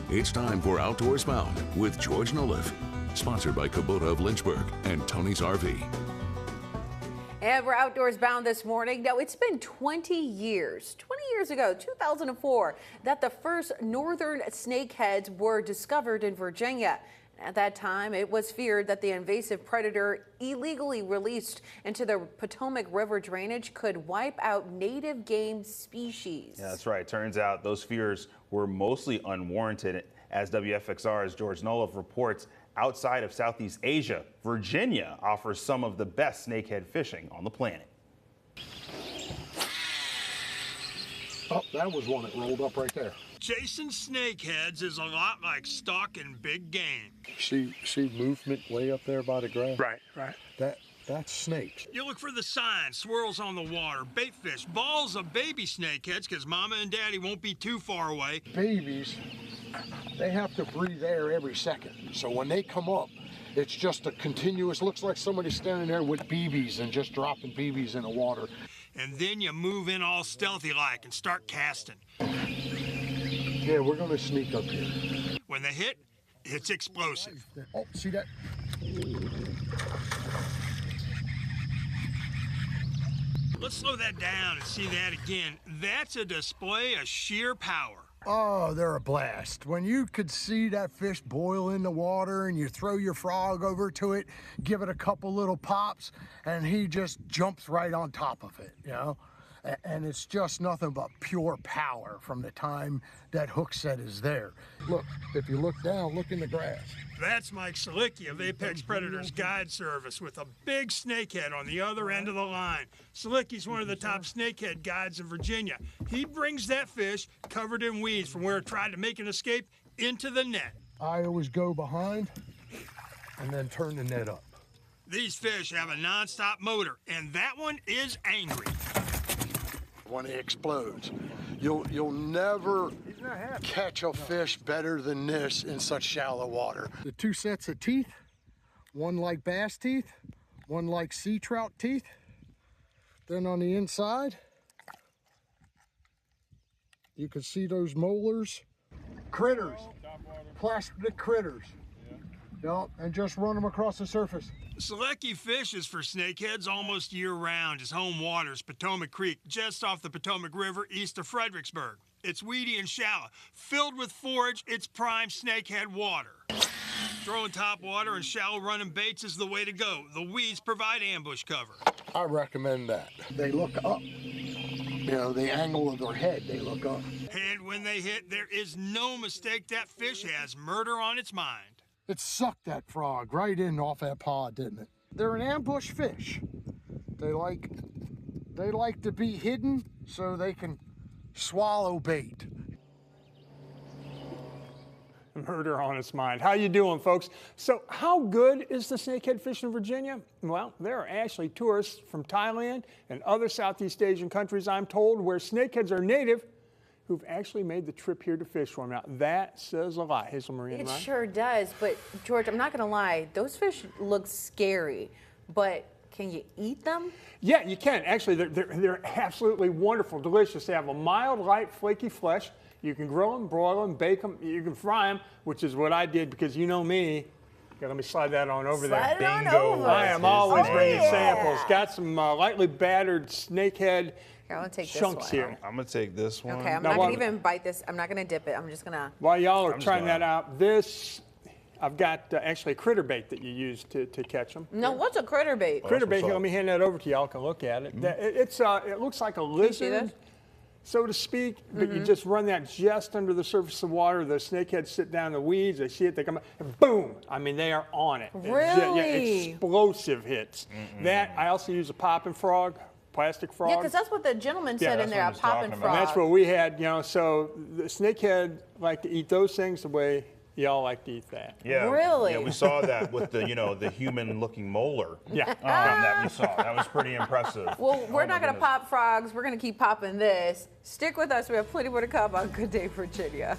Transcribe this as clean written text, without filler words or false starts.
It's time for Outdoors Bound with George Noliff. Sponsored by Kubota of Lynchburg and Tony's RV. And we're outdoors bound this morning. Now, it's been 20 years ago, 2004, that the first northern snakeheads were discovered in Virginia. At that time, it was feared that the invasive predator illegally released into the Potomac River drainage could wipe out native game species. Yeah, that's right. Turns out those fears were mostly unwarranted. As WFXR's George Noliff reports, outside of Southeast Asia, Virginia offers some of the best snakehead fishing on the planet. Oh, that was one that rolled up right there. Chasing snakeheads is a lot like stalking big game. See movement way up there by the grass? Right. That's snakes. You look for the signs, swirls on the water, bait fish, balls of baby snakeheads, because mama and daddy won't be too far away. Babies, they have to breathe air every second. So when they come up, it's just a continuous, looks like somebody standing there with BBs and just dropping BBs in the water. And then you move in all stealthy like and start casting. Yeah, we're gonna sneak up here. When they hit, it's explosive. Oh, see that? Let's slow that down and see that again. That's a display of sheer power. Oh, they're a blast. When you could see that fish boil in the water and you throw your frog over to it, give it a couple little pops, and he just jumps right on top of it, you know? And it's just nothing but pure power from the time that hook set is there. Look, if you look down, look in the grass. That's Mike Salicki of Apex Predators Guide Service with a big snakehead on the other end of the line. Salicki's one of the top snakehead guides in Virginia. He brings that fish covered in weeds from where it tried to make an escape into the net. I always go behind and then turn the net up. These fish have a non-stop motor, and that one is angry. When it explodes, you'll never catch a fish better than this in such shallow water. The two sets of teeth, one like bass teeth, one like sea trout teeth. Then on the inside, you can see those molars. Critters, plastic critters. Yep, and just run them across the surface. Salicki fishes for snakeheads almost year-round. His home waters Potomac Creek, just off the Potomac River east of Fredericksburg. It's weedy and shallow. Filled with forage, it's prime snakehead water. Throwing top water and shallow running baits is the way to go. The weeds provide ambush cover. I recommend that. They look up. You know, the angle of their head, they look up. And when they hit, there is no mistake that fish has murder on its mind. It sucked that frog right in off that pod, didn't it? They're an ambush fish. They like to be hidden so they can swallow bait. Murder on its mind. How you doing, folks? So how good is the snakehead fish in Virginia? Well, there are actually tourists from Thailand and other Southeast Asian countries, I'm told, where snakeheads are native, who've actually made the trip here to fish for them. Now, that says a lot, Hazel Marie and It Ryan. sure does, but George, I'm not gonna lie, those fish look scary, but can you eat them? Yeah, you can. Actually, they're absolutely wonderful, delicious. They have a mild, light, flaky flesh. You can grill them, broil them, bake them. You can fry them, which is what I did because you know me. Yeah, let me slide that on over there. Slide it on Bingo. over. I am always bringing yeah. samples. Got some lightly battered snakehead Here, I'm gonna take chunks this one. here. I'm gonna take this one. Okay, I'm Now, not while- gonna even bite this. I'm not gonna dip it. I'm just gonna. While y'all are I'm just trying gonna- that out, I've got actually a critter bait that you use to catch them. No, what's a critter bait? Critter bait, what's here, up. let me hand that over to y'all can look at it. It looks like a you see lizard, this? so to speak, but you just run that just under the surface of water. The snakeheads sit down in the weeds, they see it, they come up, and boom! I mean, they are on it. Yeah, Really? explosive hits. That, I also use a popping frog, plastic frog. Yeah, because that's what the gentleman Yeah, said in that's there, what a he's popping talking frog. about. And that's what we had, you know, so the snakehead like to eat those things the way y'all like to eat that. Yeah, Really? Yeah, we saw that with the, the human-looking molar. Yeah. That we saw. That was pretty impressive. Well, we're Oh, not my going to goodness. pop frogs. We're going to keep popping this. Stick with us. We have plenty more to come on Good Day Virginia.